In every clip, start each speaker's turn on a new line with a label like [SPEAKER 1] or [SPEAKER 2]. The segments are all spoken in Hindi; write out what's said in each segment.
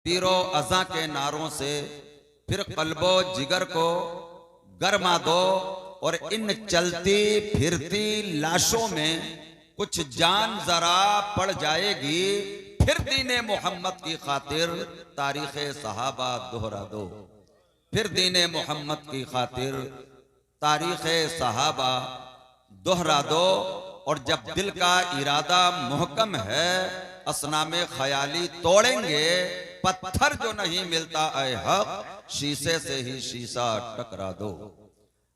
[SPEAKER 1] तीरो अज़ा के नारों से फिर कल्बो जिगर को गरमा दो और इन चलती फिरती लाशों में कुछ जान जरा पड़ जाएगी, फिर दीने मोहम्मद की खातिर तारीख सहाबा दोहरा दो। फिर दीने मोहम्मद की खातिर तारीख सहाबा दोहरा दो। और जब दिल का इरादा मुहकम है असनाम ख्याली तोड़ेंगे, पत्थर जो नहीं मिलता ऐ हक शीशे से ही शीशा टकरा दो।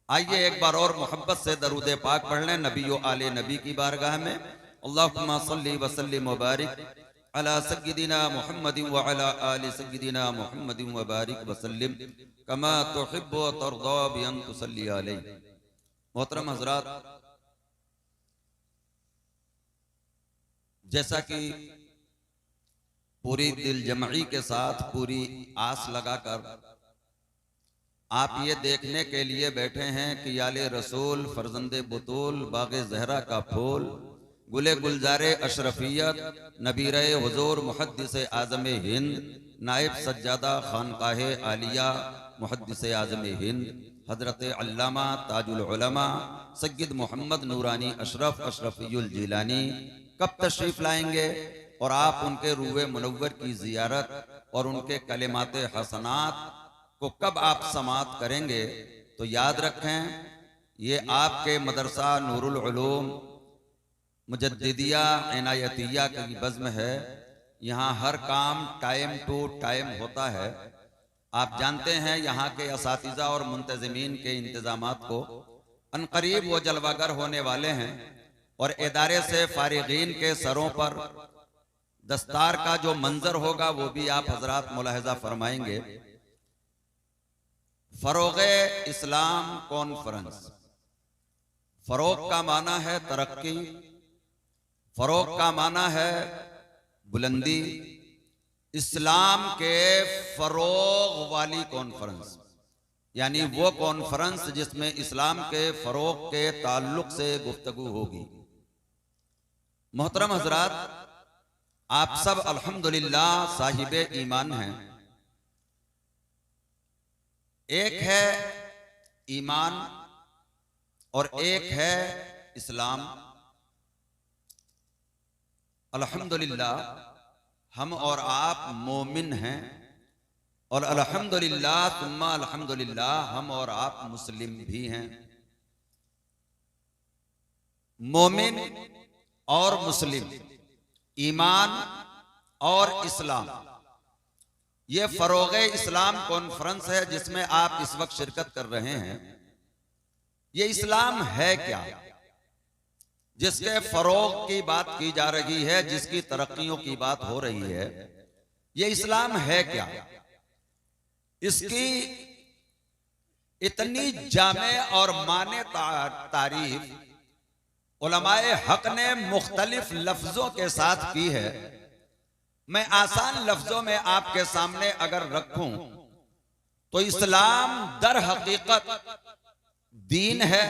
[SPEAKER 1] आइए एक बार और मोहब्बत से दरूद पाक पढ़ लें नबी व आले नबी की बारगाह में। अल्लाहुम्मा सल्ली व सल्लिम व बारिक अला सय्यिदिना मुहम्मदिन व अला आलि सय्यिदिना मुहम्मदिन व बारिक व सल्लिम कमा तुहिब्बु व तर्दा बि अन तुसल्ली अलैहि। मोहतरम हजरात, जैसा कि पूरी दिल जमई के साथ पूरी आस लगाकर आप ये देखने के लिए बैठे हैं कि याले रसूल फरजंदे बुतूल बागे जहरा का फूल गुले गुलजारे अशरफियत नबीरे हुजूर मुहद्दिस आज़म हिंद नायब सज्जादा खानकाहे आलिया मुहद्दिस आज़म हिंद हजरत अल्लामा ताजुल उलमा सय्यद मोहम्मद नूरानी अशरफ अशरफियुल जिलानी कब तशरीफ लाएंगे और आप उनके रूए मुनव्वर की जियारत और उनके कलिमाते हसनात को कब आप समात करेंगे। तो याद रखें, ये आपके मदरसा नूरुल उलूम मुजद्दिदिया इनायतिया की बज़्म है। यहाँ हर काम टाइम टू टाइम होता है। आप जानते हैं यहाँ के असातिज़ा और मुंतज़िमीन के इंतज़ामात को अनकरीब वो जलवागर होने वाले हैं और इदारे से फारिगीन के सरों पर दस्तार का जो मंजर होगा वो भी आप हजरात मुलाहिजा फरमाएंगे। फरोगे इस्लाम कॉन्फ्रेंस, फरोग का माना है तरक्की, फरोग का माना है बुलंदी, इस्लाम के फरोग वाली कॉन्फ्रेंस यानी वो कॉन्फ्रेंस जिसमें इस्लाम के फरोग के ताल्लुक से गुफ्तगू होगी। मोहतरम हजरात, आप सब अल्हम्दुलिल्लाह साहिबे ईमान हैं। एक है ईमान और एक है इस्लाम। अल्हम्दुलिल्लाह हम और आप मोमिन हैं और अल्हम्दुलिल्लाह सुम्मा अल्हम्दुलिल्लाह हम और आप मुस्लिम भी हैं। मोमिन और मुस्लिम, ईमान और इस्लाम, ये फरोगे इस्लाम कॉन्फ्रेंस है जिसमें आप इस वक्त शिरकत कर रहे हैं। ये इस्लाम है क्या, जिसके फरोग की बात की जा रही है, जिसकी तरक्कियों की बात हो रही है, ये इस्लाम है क्या? इसकी इतनी जामे और माने तारीफ उलमाए हक ने मुख्तलिफ लफ्जों के साथ की है। मैं आसान लफ्जों में आपके सामने अगर रखूं तो इस्लाम दर हकीकत दीन है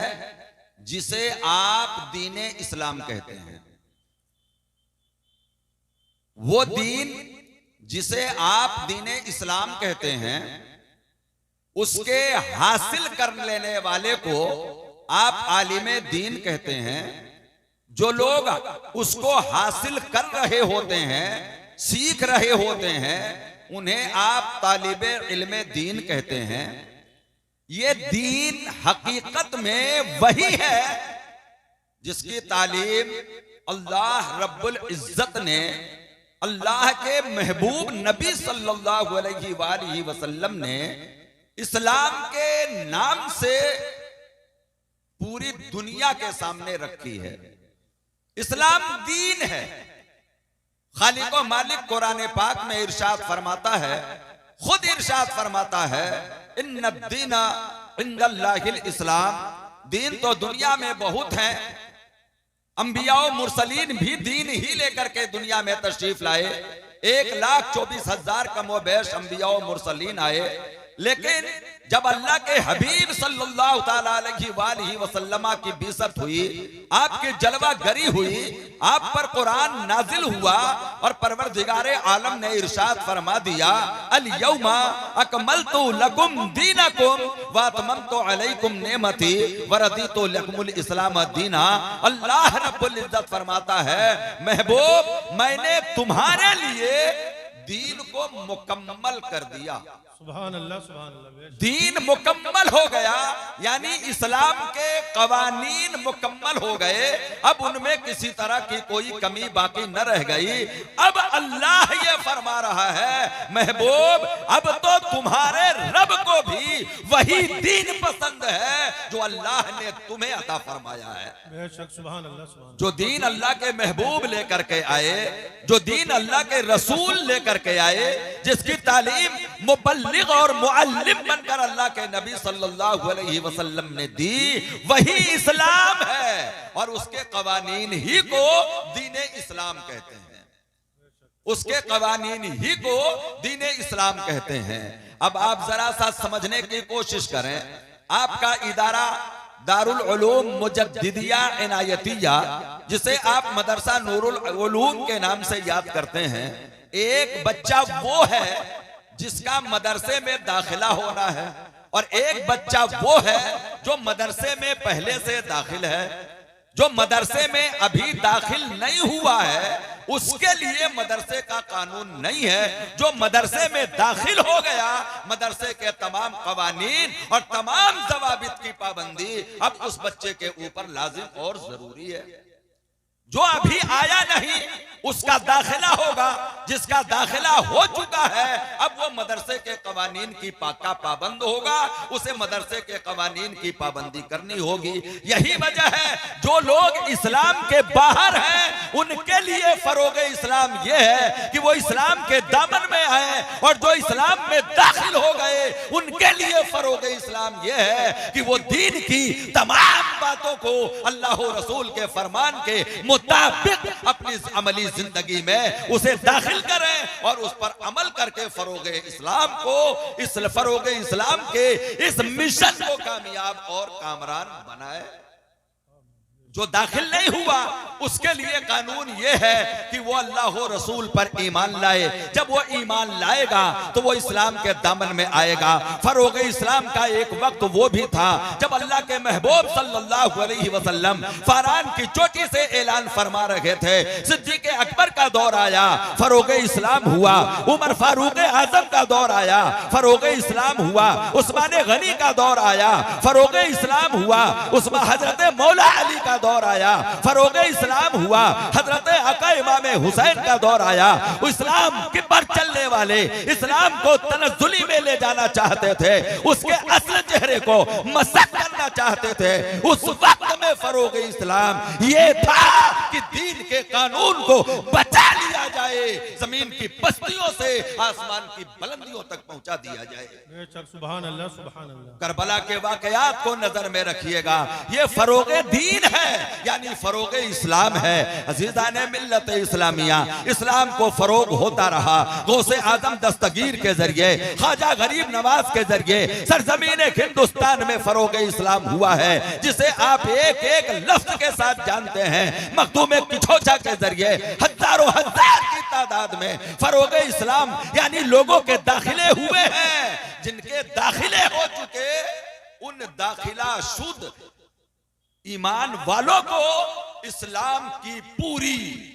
[SPEAKER 1] जिसे आप दीने इस्लाम कहते हैं। वो दीन जिसे आप दीने इस्लाम कहते हैं, उसके हासिल कर लेने वाले को आप आलिमे दीन कहते हैं। जो लोग उसको हासिल कर रहे होते हैं, सीख रहे होते हैं, उन्हें आप तालिबे इल्मे दीन कहते हैं। ये दीन हकीकत में वही है जिसकी तालीम अल्लाह रब्बुल इज्जत ने अल्लाह के महबूब नबी सल्लल्लाहु अलैहि वसल्लम ने इस्लाम के नाम से पूरी दुनिया के सामने रखी है। इस्लाम दीन है। खालिक व मालिक कुरान पाक में इरशाद फरमाता है, खुद इरशाद फरमाता है, इन्ना दीना इंदल्लाहिल इस्लाम, दीन तो दुनिया में बहुत हैं। अंबिया और मुरसलीन भी दीन ही लेकर के दुनिया में तशरीफ लाए। 1,24,000 कमोबेश अंबिया और मुरसलीन आए, लेकिन जब अल्लाह के हबीब सल्लल्लाहु ताला अलैहि वसल्लम की बिसत हुई, आपकी जलवा गरी हुई, आप पर कुरान नाजिल हुआ और परवरदिगारे आलम ने इरशाद फरमा दिया, अल यौमा अकमलतु लकुम दीनकुम व अतममतु अलैकुम नेमती व रदीतु लकुमुल इस्लाम दीना। अल्लाह रब्बुल इज्जत फरमाता है, महबूब मैंने तुम्हारे लिए दीन को मुकम्मल कर दिया।
[SPEAKER 2] सुभान अल्लाह, सुभान अल्लाह।
[SPEAKER 1] दीन मुकम्मल हो गया, यानी इस्लाम के कवानीन मुकम्मल हो गए। अब उनमें किसी तरह की कोई कमी बाकी न रह गई। अब अल्लाह ये फरमा रहा है, महबूब अब तो तुम्हारे रब को भी वही दीन पसंद है जो अल्लाह ने तुम्हें अता फरमाया है।
[SPEAKER 2] बेशक, सुभान अल्लाह, सुभान।
[SPEAKER 1] जो दीन अल्लाह के महबूब लेकर के आए, जो दीन अल्लाह के रसूल लेकर के आए, जिसकी तालीम मुबल्लिग और मुअल्लिम बनकर अल्लाह के नबी सल्लल्लाहु अलैहि वसल्लम ने दी, वही इस्लाम है और उसके कवानीन ही को दीन इस्लाम कहते हैं। उसके कवानीन ही को दीन इस्लाम कहते हैं। अब आप जरा सा समझने की कोशिश करें। आपका इदारा दारुल उलूम मुजद्दिदिया इनायतिया, जिसे आप मदरसा नूरुल उलूम के नाम से याद करते हैं, एक बच्चा वो है जिसका मदरसे में दाखिला होना है और एक बच्चा वो है जो मदरसे में पहले से दाखिल है। जो मदरसे में अभी दाखिल नहीं हुआ है उसके लिए मदरसे का कानून नहीं है। जो मदरसे में दाखिल हो गया, मदरसे के तमाम कवानीन और तमाम ज़वाबित की पाबंदी अब उस बच्चे के ऊपर लाजिम और जरूरी है। जो अभी आया नहीं उसका दाखिला होगा, जिसका दाखिला हो चुका है अब वो मदरसे के कवानीन की का पाबंद होगा, उसे मदरसे के कवानीन की पाबंदी करनी होगी। यही वजह है जो लोग इस्लाम के बाहर हैं उनके लिए फरोगे इस्लाम ये है कि वो इस्लाम के दामन में आए, और जो इस्लाम में दाखिल हो गए उनके लिए फरोगे इस्लाम ये है कि वो दीन की तमाम बातों को अल्लाह रसूल के फरमान के मुताबिक अपनी अमली जिंदगी में उसे दाखिल करें और उस पर अमल करके फरोगे इस्लाम को, इस फरोगे इस्लाम के इस मिशन को कामयाब और कामरान बनाए। जो दाखिल नहीं हुआ उसके लिए कानून यह है कि वो अल्लाह रसूल पर ईमान लाए। जब वो ईमान लाएगा तो वो इस्लाम के दामन में आएगा। फरोगे इस्लाम का एक वक्त वो भी था जब अल्लाह के महबूब सल्लल्लाहु अलैहि वसल्लम फरान की चोटी से ऐलान फरमा रहे थे। सिद्दीक अकबर का दौर आया, फरोगे इस्लाम हुआ। उमर फारूक आजम का दौर आया, फरोगे इस्लाम हुआ। उस्मान गनी का दौर आया, फरोगे इस्लाम हुआ। उस्मान हजरत मौला अली का दौर आया, फरोगे इस्लाम हुआ। हजरत आका इमाम हुसैन का दौर आया। इस्लाम के पर चलने वाले इस्लाम को तनज़्ज़ुली में ले जाना चाहते थे, उसके असल चेहरे को मसक करना चाहते थे। उस वक्त में फरोगे इस्लाम ये था कि दीन के कानून को बचा लिया जाए, जमीन की बस्तियों से आसमान की बुलंदियों तक पहुंचा दिया जाए।
[SPEAKER 2] सुभान अल्लाह, सुभान अल्लाह।
[SPEAKER 1] करबला के वाकयात को नजर में रखिएगा, ये फरोगे दीन है, यानी फरोगे इस्लाम है। अजीज़ाने मिल्लत इस्लामिया, इस्लाम को फरोग होता रहा। गौसे आजम दस्तगीर के जरिए, ख्वाजा गरीब नवाज के जरिए सरजमीन हिंदुस्तान में फरोगे इस्लाम हुआ है, जिसे आप एक एक लफ्ज के साथ जानते हैं। मखदूम किछोचा के जरिए हजारों हजार की तादाद में फरोगे इस्लाम यानी लोगों के दाखिले हुए हैं। जिनके दाखिले हो चुके उन दाखिला शुद्ध ईमान वालों को इस्लाम की पूरी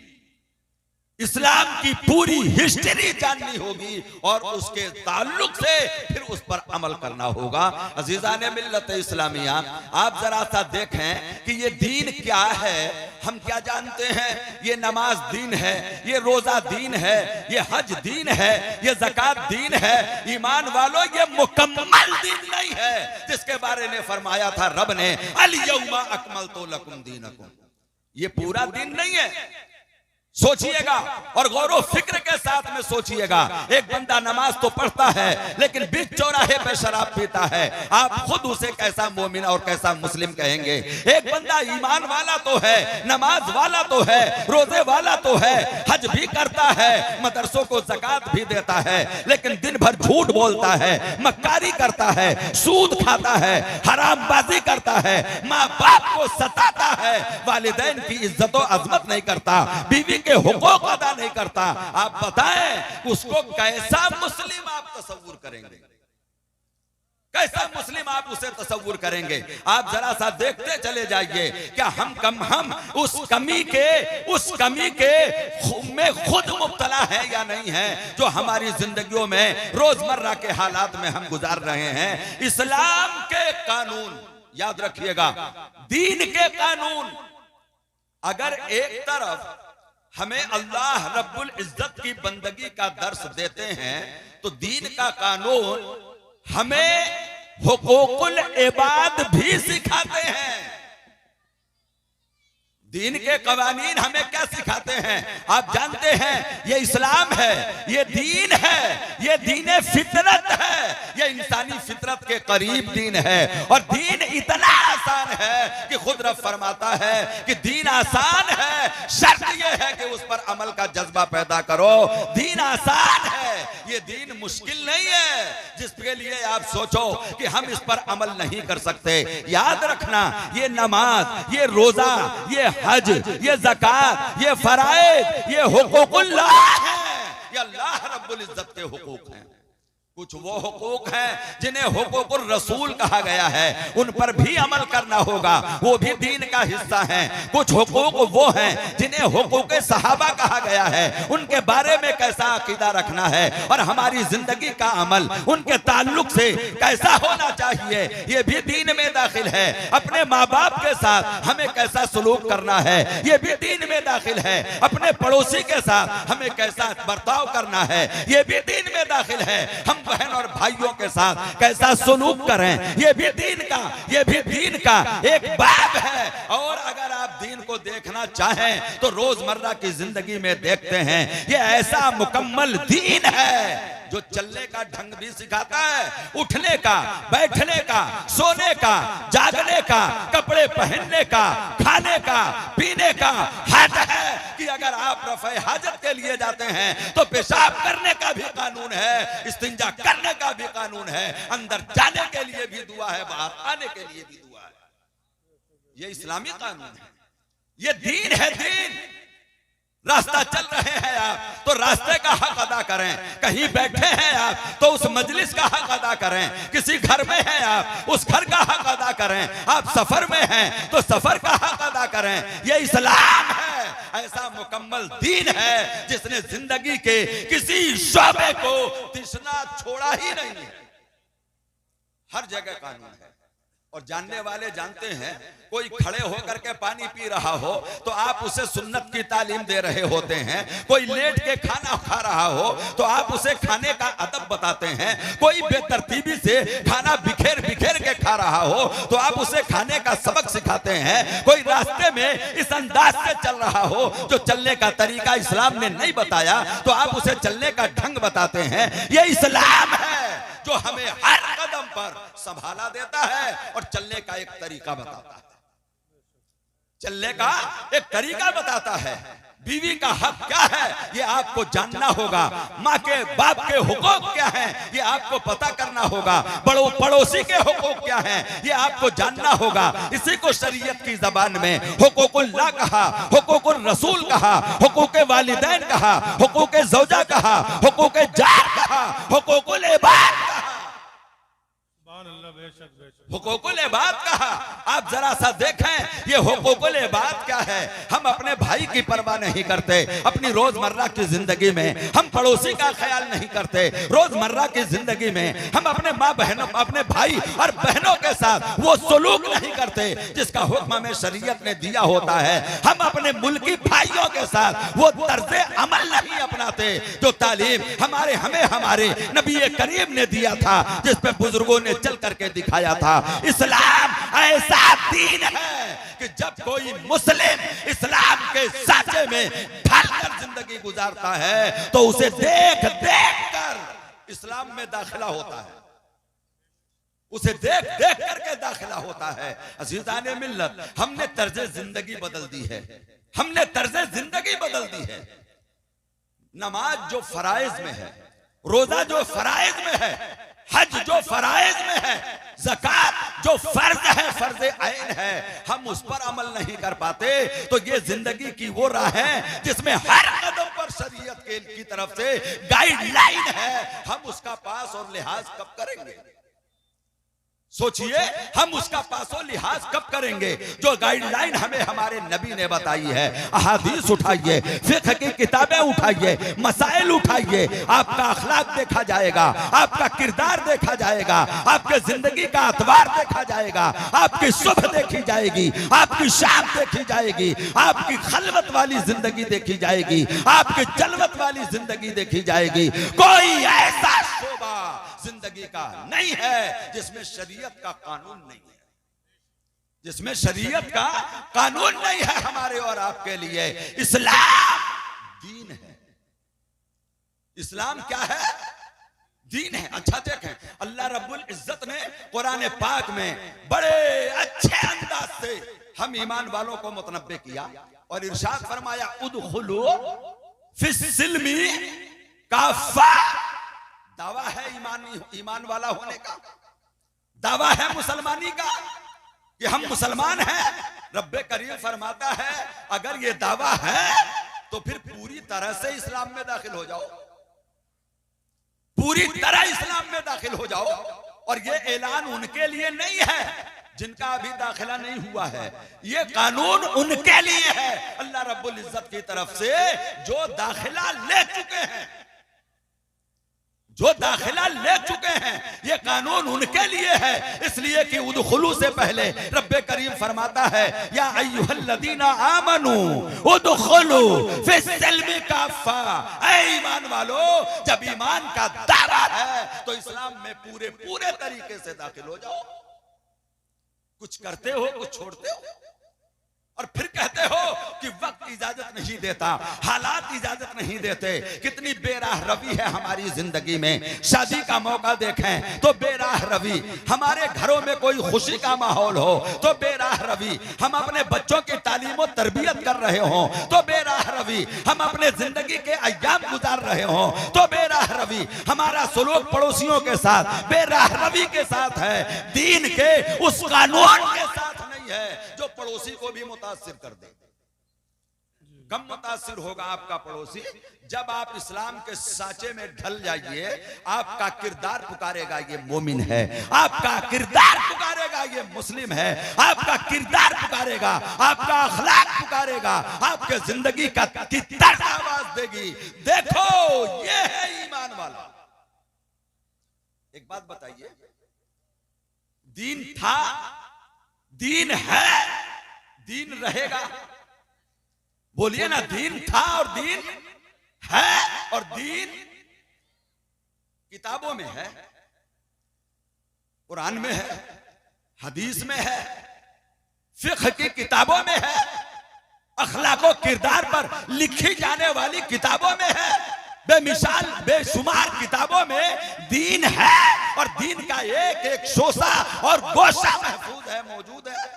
[SPEAKER 1] हिस्ट्री जाननी होगी और उसके ताल्लुक से फिर उस पर अमल करना होगा। अजीज़ाने मिल्लत इस्लामिया, आप जरा सा देखें कि ये दीन क्या है, हम क्या जानते हैं। ये नमाज दीन है, ये रोजा दीन है, ये हज दीन है, ये ज़कात दीन है। ईमान वालों, ये मुकम्मल दीन नहीं है जिसके बारे में फरमाया था रब ने, अल यौमा अकमलतु लकुम दीनकुम। ये पूरा दीन नहीं है। सोचिएगा और गौर फिक्र के साथ में सोचिएगा। एक बंदा नमाज तो पढ़ता है लेकिन बीच चौराहे पे शराब पीता है, आप खुद उसे कैसा मोमिन और कैसा मुस्लिम कहेंगे? एक बंदा ईमान वाला तो है, नमाज वाला तो है, रोजे वाला तो है, हज भी करता है, मदरसों को ज़कात भी देता है, लेकिन दिन भर झूठ बोलता है, मक्कारी करता है, सूद खाता है, हरामबाजी करता है, माँ बाप को सताता है, वालिदैन की इज्जत और अजमत नहीं करता, बीवी के हुकूक अदा नहीं करता। आप बताएं उसको कैसा मुस्लिम आप तसव्वुर करेंगे? कैसा मुस्लिम आप उसे तसव्वुर करेंगे? आप जरा सा देखते चले जाइए, क्या हम उस कमी के में खुद मुब्तला है या नहीं है, जो हमारी जिंदगियों में रोजमर्रा के हालात में हम गुजार रहे हैं। इस्लाम के कानून याद रखिएगा, दीन के कानून, अगर एक तरफ हमें अल्लाह रब्बुल इज्जत की बंदगी का दर्स देते हैं, तो दीन का कानून हमें हुकूकुल इबाद भी सिखाते हैं। दीन के कवानीन हमें क्या सिखाते हैं? आप जानते हैं, ये इस्लाम है, ये दीन है, ये दीन फितरत है, ये इंसानी फितरत के करीब दीन है। और दीन इतना आसान है कि खुद रब फरमाता है कि दीन आसान है, शर्त ये है कि उस पर अमल का जज्बा पैदा करो। दीन आसान है, ये दीन मुश्किल नहीं है जिसके लिए आप सोचो कि हम इस पर अमल नहीं कर सकते। याद रखना, ये नमाज, ये रोजा, ये हज, ये ज़कात, ये फराइज, ये हुकूकुल्लाह है, ये अल्लाह रब्बुल इज्जत के हुकूक हैं। कुछ वो हुकूक हैं जिन्हें हुकूकुर रसूल कहा गया है, उन पर भी अमल करना होगा, वो भी दीन का हिस्सा हैं। कुछ हुकूक वो हैं जिन्हें हुकूक सहाबा कहा गया है, उनके बारे में कैसा अकीदा रखना है और हमारी जिंदगी का अमल उनके ताल्लुक से कैसा होना चाहिए, ये भी दीन में दाखिल है। अपने माँ बाप के साथ हमें कैसा सलूक करना है, ये भी दीन में दाखिल है। अपने पड़ोसी के साथ हमें कैसा बर्ताव करना है, ये भी दीन में दाखिल है। हम बहन और भाइयों के साथ कैसा सलूक करें, ये भी दीन का एक बाब है। और अगर आप दीन को देखना चाहें तो रोजमर्रा की जिंदगी में देखते हैं, ये ऐसा मुकम्मल दीन है जो चलने का ढंग भी सिखाता है, उठने का, बैठने का, सोने का, जागने का, कपड़े पहनने का, खाने का, पीने का। हद है कि अगर आप रफ़े हाजत के लिए जाते हैं तो पेशाब करने का भी कानून है, इस्तिंजा करने का भी कानून है, अंदर जाने के लिए भी दुआ है, बाहर आने के लिए भी दुआ है। ये इस्लामी कानून है, ये दीन है। दीन रास्ता चल रहे हैं आप तो रास्ते का हक अदा करें, कहीं बैठे हैं आप तो उस मजलिस का हक अदा करें, किसी घर में हैं आप उस घर का हक अदा करें, आप सफर में हैं तो सफर का हक अदा करें। ये इस्लाम है, ऐसा मुकम्मल दीन है जिसने जिंदगी के किसी शोबे को तिश्ना छोड़ा ही नहीं है। हर जगह कानून है। और जानने वाले जानते हैं, कोई खड़े होकर के पानी पी रहा हो तो आप उसे सुन्नत की तालीम दे रहे होते हैं, कोई लेट के खाना खा रहा हो तो आप उसे खाने का अदब बताते हैं, कोई बेतरतीबी से खाना बिखेर बिखेर के खा रहा हो तो आप उसे खाने का सबक सिखाते हैं, कोई रास्ते में इस अंदाज से चल रहा हो जो चलने का तरीका इस्लाम ने नहीं बताया तो आप उसे चलने का ढंग बताते हैं। ये इस्लाम है जो हमें हर कदम पर संभाला देता है और चलने का एक तरीका बताता है, चलने का एक तरीका बताता है। बीवी का हक क्या है ये आपको जानना होगा, माँ के बाप के हुकूक क्या हैं ये आपको पता करना होगा, बड़ों पड़ोसी के हुकूक क्या हैं ये आपको जानना होगा। इसी को शरीयत की जबान में हुकूकुल्लाह कहा, हुकूकुर रसूल कहा, हुकूक वालिदैन कहा, हुकूक ज़ौजा कहा, हुकूक जार कहा, हुकूकुल इबाद कहा, हुकूकुल इबाद कहा। आप जरा सा देखें ये हुकूकुल इबाद क्या है। हम अपने भाई की परवाह नहीं करते, अपनी रोजमर्रा की जिंदगी में हम पड़ोसी का ख्याल नहीं करते, रोजमर्रा की जिंदगी में हम अपने माँ बहनों, अपने भाई और बहनों के साथ वो सलूक नहीं करते जिसका हुक्म हमें शरीयत ने दिया होता है। हम अपने मुल्की भाइयों के साथ वो तर्ज़े अमल नहीं अपना पढ़ाते, जो तालीम हमारे नबी करीम ने दिया था, जिस पे बुजुर्गों ने चल करके दिखाया था। इस्लाम ऐसा दीन है कि जब कोई मुस्लिम इस्लाम के साचे में ढलकर जिंदगी गुजारता है तो उसे देख देख कर इस्लाम में दाखिला होता है, उसे देख देख करके दाखिला होता है। अज़ीज़ाने मिल्लत, हमने तर्ज़े जिंदगी बदल दी है, हमने तर्ज़े जिंदगी बदल दी है। नमाज जो फराइज में है, रोजा जो फराइज में है, हज जो फराइज में है, ज़कात जो फर्ज है, फर्ज ऐन है, हम उस पर अमल नहीं कर पाते। तो ये जिंदगी की वो राह है जिसमें हर कदम पर शरीयत की तरफ से गाइडलाइन है, हम उसका पास और लिहाज कब करेंगे? सोचिए, हम उसका पासो लिहाज कब करेंगे? जो गाइडलाइन हमें हमारे नबी ने बताई है। अहादीस उठाइए, फिक़्ह की किताबें उठाइए, मसाइल उठाइए, आपका अखलाक देखा जाएगा, आपका किरदार देखा जाएगा, आपके जिंदगी का अतवार देखा जाएगा, आपकी सुबह देखी जाएगी, आपकी शाम देखी जाएगी, आपकी खलवत वाली जिंदगी देखी जाएगी, आपकी जलवत वाली जिंदगी देखी जाएगी। कोई ऐसा शोबा जिंदगी का नहीं है जिसमें शरीयत का कानून नहीं है, जिसमें शरीयत का कानून नहीं है हमारे और आपके लिए। इस्लाम दीन है। इस्लाम क्या है? दीन है। अच्छा देखें, अल्लाह रब्बुल इज्जत ने कुरान पाक में बड़े अच्छे अंदाज से हम ईमान वालों को मुतनब्बे किया और इरशाद फरमाया, उदखुलू फिस्सिल्मी काफ़ा। दावा है ईमान वाला होने का, दावा है मुसलमानी का कि हम मुसलमान हैं। रब्बे करीम फरमाता है, अगर ये दावा है तो फिर पूरी तरह से इस्लाम में दाखिल हो जाओ, पूरी तरह इस्लाम में दाखिल हो जाओ। और ये ऐलान उनके लिए नहीं है जिनका अभी दाखिला नहीं हुआ है, ये कानून उनके लिए है अल्लाह रब्बुल इज्जत की तरफ से, जो दाखिला ले चुके हैं, जो दाखिला ले चुके हैं। ये कानून उनके लिए है, इसलिए कि उदखुलू से पहले रब्बे करीम फरमाता है, या अय्युहल्लज़ीना आमनू उदखुलू फिस्सिल्मी काफ़ा। ऐ ईमान वालो, जब ईमान का दावा है तो इस्लाम में पूरे पूरे तरीके से दाखिल हो जाओ। कुछ करते हो, कुछ छोड़ते हो और फिर कहते हो कि वक्त इजाजत नहीं देता, हालात इजाजत नहीं देते। कितनी बेराह रवि है हमारी जिंदगी में। शादी का मौका देखें तो बेराह रवि, हमारे घरों में कोई खुशी का माहौल हो तो बेराह रवि, हम अपने बच्चों की तालीम और तरबियत कर रहे हो तो बेराह रवि, हम अपने जिंदगी के अय्याम गुजार रहे हो तो बेराह रवि, हमारा सलूक पड़ोसियों के साथ बेराह रवि के साथ है, दीन के उस कानून के साथ नहीं है जो पड़ोसी को भी मुतासिर कर दे। कम मुतासिर होगा आपका पड़ोसी जब आप इस्लाम के साचे में ढल जाइए। आपका किरदार पुकारेगा ये मोमिन है, आपका किरदार पुकारेगा ये मुस्लिम है, आपका किरदार पुकारेगा, आपका अखलाक पुकारेगा, आपके जिंदगी का की तर्ज आवाज देगी, देखो ये है ईमान वाला। एक बात बताइए, दीन था, दीन है, दीन रहेगा। बोलिए ना, दीन था और दीन है, और दीन किताबों में है, कुरान में है, हदीस में है, फिक़्ह की किताबों में है, अखलाक और किरदार पर लिखी जाने वाली किताबों में है, बेमिसाल बेशुमार किताबों में दीन है। और दीन का एक एक शोसा और गोशा महफूज है, मौजूद है।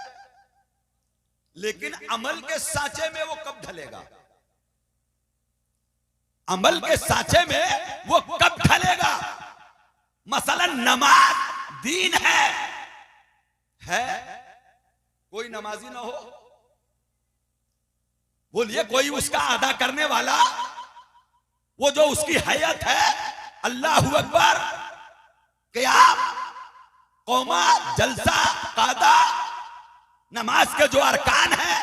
[SPEAKER 1] लेकिन अमल के साचे में वो कब ढलेगा? अमल के साचे में वो कब ढलेगा? मसलन नमाज दीन है? कोई नमाजी ना हो, बोलिए कोई उसका अदा करने वाला, वो जो उसकी हैयत है, अल्लाहु अकबर, क़ियाम, क़ौमा, जलसा, कादा, नमाज के जो अरकान है,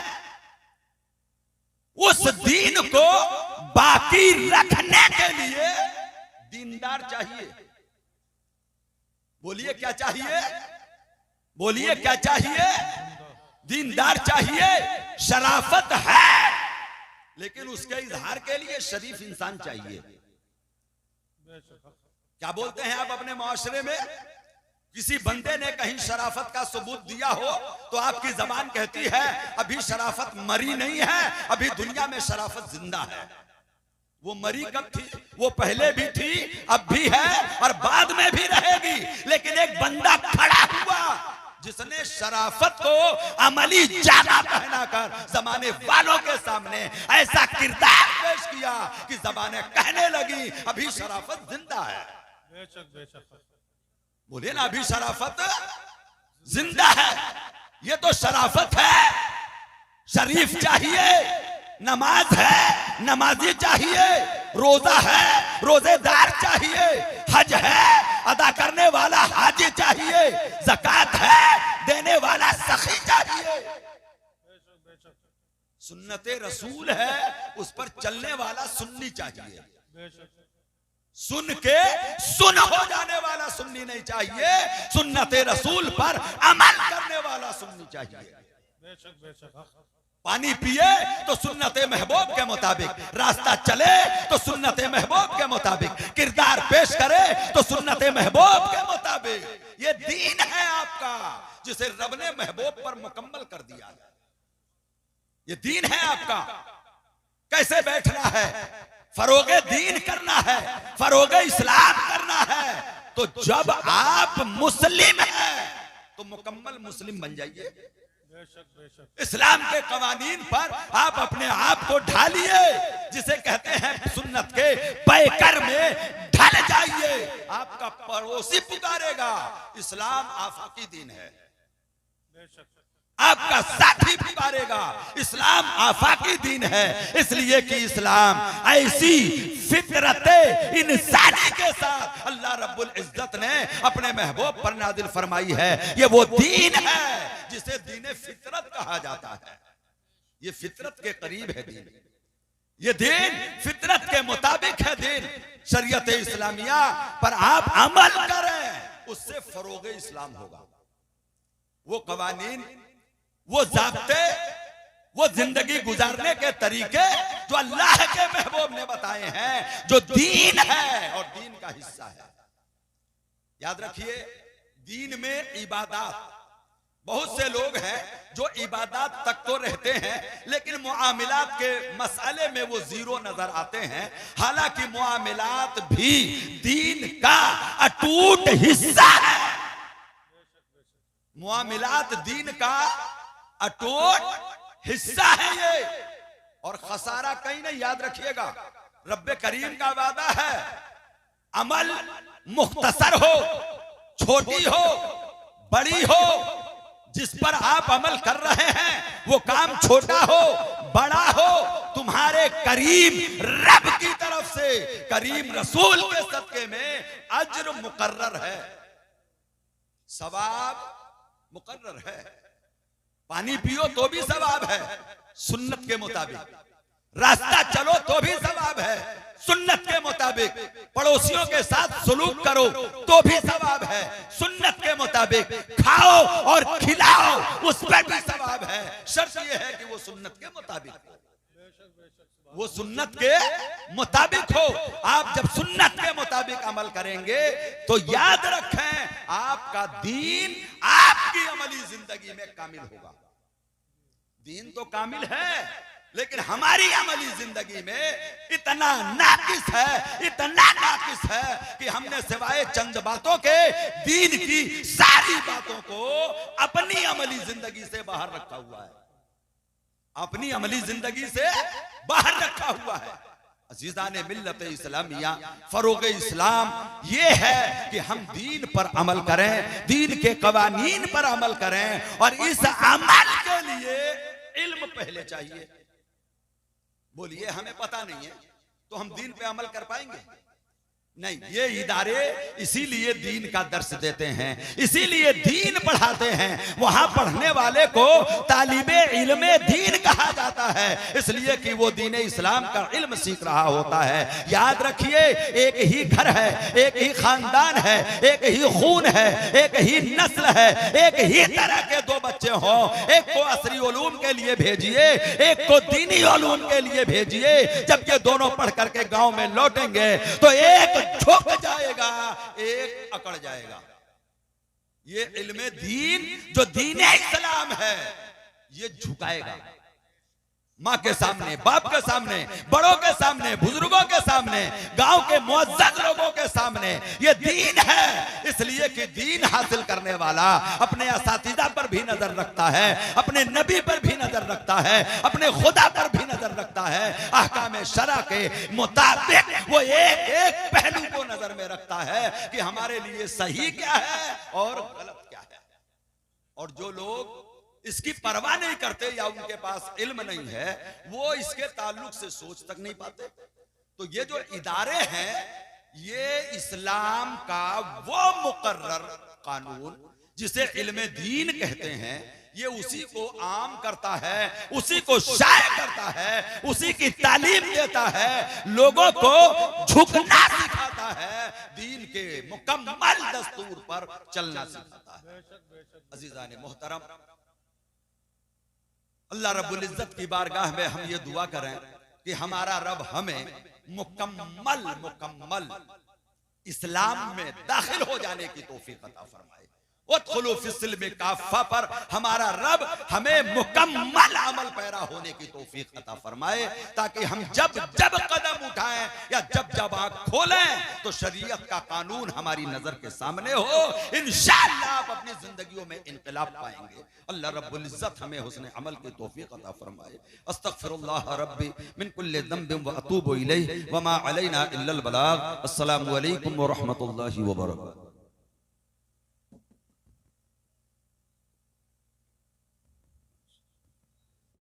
[SPEAKER 1] उस दीन को बाकी रखने के लिए दीनदार चाहिए। बोलिए क्या चाहिए? बोलिए क्या चाहिए? दीनदार चाहिए। शराफत है लेकिन उसके इजहार के लिए शरीफ इंसान चाहिए। क्या बोलते हैं आप अपने मुआशरे में? किसी बंदे ने कहीं शराफत का सबूत दिया हो तो आपकी जबान कहती है अभी शराफत मरी नहीं है, अभी दुनिया में शराफत जिंदा है। वो मरी कब थी? वो पहले भी थी, अब भी है और बाद में भी रहेगी। लेकिन एक बंदा खड़ा हुआ जिसने शराफत को अमली जामा पहनाकर जमाने वालों के सामने ऐसा किरदार पेश किया कि जबानें कहने लगी अभी शराफत जिंदा है।
[SPEAKER 2] बेशक बेशक।
[SPEAKER 1] बोले ना अभी शराफत जिंदा है। ये तो शराफत है। शरीफ चाहिए, नमाज है, नमाजी चाहिए, रोजा है, रोजेदार चाहिए, हज है, अदा करने वाला हाजी चाहिए, ज़कात है, देने वाला सखी चाहिए, सुन्नते रसूल है, उस पर चलने वाला सुन्नी चाहिए। सुन के सुन हो जाने वाला सुन्नी नहीं चाहिए, सुन्नते रसूल पर अमल करने वाला सुन्नी चाहिए। पानी पिए तो सुन्नते महबूब के मुताबिक, रास्ता चले तो सुन्नते महबूब के मुताबिक, किरदार पेश करे तो सुन्नते महबूब के मुताबिक। ये दीन है आपका जिसे रब ने महबूब पर मुकम्मल कर दिया है। ये दीन है आपका। कैसे बैठना है? फरोगे दीन करना है, फरोगे इस्लाम करना है। तो जब आप मुस्लिम हैं तो मुकम्मल मुस्लिम बन जाइए। इस्लाम के कवानीन पर आप अपने आप को ढालिए, जिसे कहते हैं सुन्नत के पैकर में ढल जाइए। आपका पड़ोसी पुकारेगा इस्लाम आफाकी दीन है, आपका साथी पुकारेगा इस्लाम आफाकी दीन है। इसलिए कि इस्लाम ऐसी फितरत इंसानी के साथ अल्लाह रब्बुल इज्जत ने अपने महबूब पर नाजिल फरमाई है। ये वो दीन है जिसे दीन फितरत कहा जाता है। ये फितरत के करीब है दीन। ये दीन फितरत के मुताबिक है दीन। शरीयत इस्लामिया पर आप अमल करें, उससे फरोगे इस्लाम होगा। वो कवानीन, वो ज़ाब्ते, वो जिंदगी गुजारने के तरीके जो अल्लाह के महबूब ने बताए हैं, जो दीन है और दीन का हिस्सा है। याद रखिए, दीन में इबादत, बहुत से लोग हैं जो इबादत तक तो रहते हैं लेकिन मुआमिलात के मसाले में वो जीरो नजर आते हैं। हालांकि मुआमिलात भी दीन का अटूट हिस्सा है। मुआमिलात दीन का अटूट हिस्सा है ये। और खसारा कहीं नहीं, याद रखिएगा। रब्बे करीम का वादा है, अमल मुख्तसर हो, छोटी हो, बड़ी हो, जिस पर आप अमल कर रहे हैं वो काम छोटा हो बड़ा हो, तुम्हारे करीम रब की तरफ से, करीम रसूल के सदके में अज्र मुकर्रर है, सवाब मुकर्रर है। पानी पियो तो भी सवाब है सुन्नत के मुताबिक, रास्ता चलो तो भी सवाब है सुन्नत के मुताबिक, पड़ोसियों के साथ सलूक करो तो भी सवाब है सुन्नत के मुताबिक, खाओ और खिलाओ उस पर भी सवाब है। शर्त यह है कि वो सुन्नत के मुताबिक हो, वो सुन्नत के मुताबिक हो। आप जब सुन्नत के मुताबिक अमल करेंगे तो याद रखें आपका दीन आपकी अमली जिंदगी में कामिल होगा। दीन तो कामिल है लेकिन हमारी अमली जिंदगी में इतना नाकिस है, इतना नाकिस है कि हमने सिवाय चंद बातों के दीन की सारी बातों को अपनी अमली जिंदगी से बाहर रखा हुआ है, अपनी अमली जिंदगी से बाहर रखा हुआ है। अजीज़ाने मिल्लत इस्लामिया, फरोग इस्लाम ये है कि हम दीन पर अमल करें, दीन के कवानीन पर अमल करें। और इस अमल के लिए इल्म पहले चाहिए। बोलिए हमें पता नहीं है तो हम दीन पे अमल कर पाएंगे? नहीं। ये इदारे इसीलिए दीन का दर्स देते हैं, इसीलिए दीन पढ़ाते हैं। वहां पढ़ने वाले को तालिबे इल्मे दीन कहा जाता है, इसलिए कि वो दीन इस्लाम का इल्म सीख रहा होता है। याद रखिए, एक ही घर है, एक ही खानदान है, एक ही खून है, एक ही नस्ल है, एक ही तरह के दो बच्चे हों, एक को असरी उलूम के लिए भेजिए, एक को दीनी उलूम के लिए भेजिए। जब ये दोनों पढ़ करके गांव में लौटेंगे तो एक झुक जाएगा, एक अकड़ जाएगा। ये इल्मे दीन जो दीन इस्लाम है, ये झुकाएगा। माँ के सामने, बाप के सामने, बड़ों के सामने, बुजुर्गों के सामने, गांव के मुअज्जज लोगों के सामने ये दीन है। इसलिए कि दीन हासिल करने वाला अपने असातिज़ा पर भी नजर रखता है, अपने नबी पर भी नजर रखता है, अपने खुदा पर भी नजर रखता है। अहकाम शरा के मुताबिक वो एक एक पहलू को नजर में रखता है कि हमारे लिए सही क्या है और गलत क्या है। और जो लोग इसकी परवाह नहीं करते या उनके पास इल्म नहीं है, वो इसके ताल्लुक से सोच तक नहीं पाते। तो ये जो इदारे हैं, ये इस्लाम का वो मुकर्रर कानून जिसे इल्मे दीन कहते हैं, ये उसी को आम करता है, उसी को शाये करता है, उसी की तालीम देता है, लोगों को झुकना सिखाता है, दीन के मुकम्मल दस्तूर पर चलना सिखाता है। अजीजान मोहतरम, अल्लाह रब्बुल इज्जत की बारगाह में हम ये दुआ करें कि हमारा रब हमें मुकम्मल इस्लाम में दाखिल हो जाने की तौफीक अता फरमाए। उदखुलू फिस्सिल्म काफ़ा पर हमारा रब हमें मुकम्मल अमल पैरा होने की तौफीक अता फरमाए, ताकि हम जब जब कदम उठाएं या जब जब आंख खोलें तो शरीयत का कानून हमारी नजर के सामने हो। इंशाअल्लाह आप अपनी जिंदगियों में इनकलाब पाएंगे। अल्लाह रब्बुल इज्जत हमें हुस्न अमल की तौफीक अता फरमाए। अस्तगफिरुल्लाह रब्बी मिन कुल्लि ज़ंबिन व अतूबु इलैहि व मा अलैना इल्लल बलाग। अस्सलामु अलैकुम व रहमतुल्लाहि व बरकातुहू।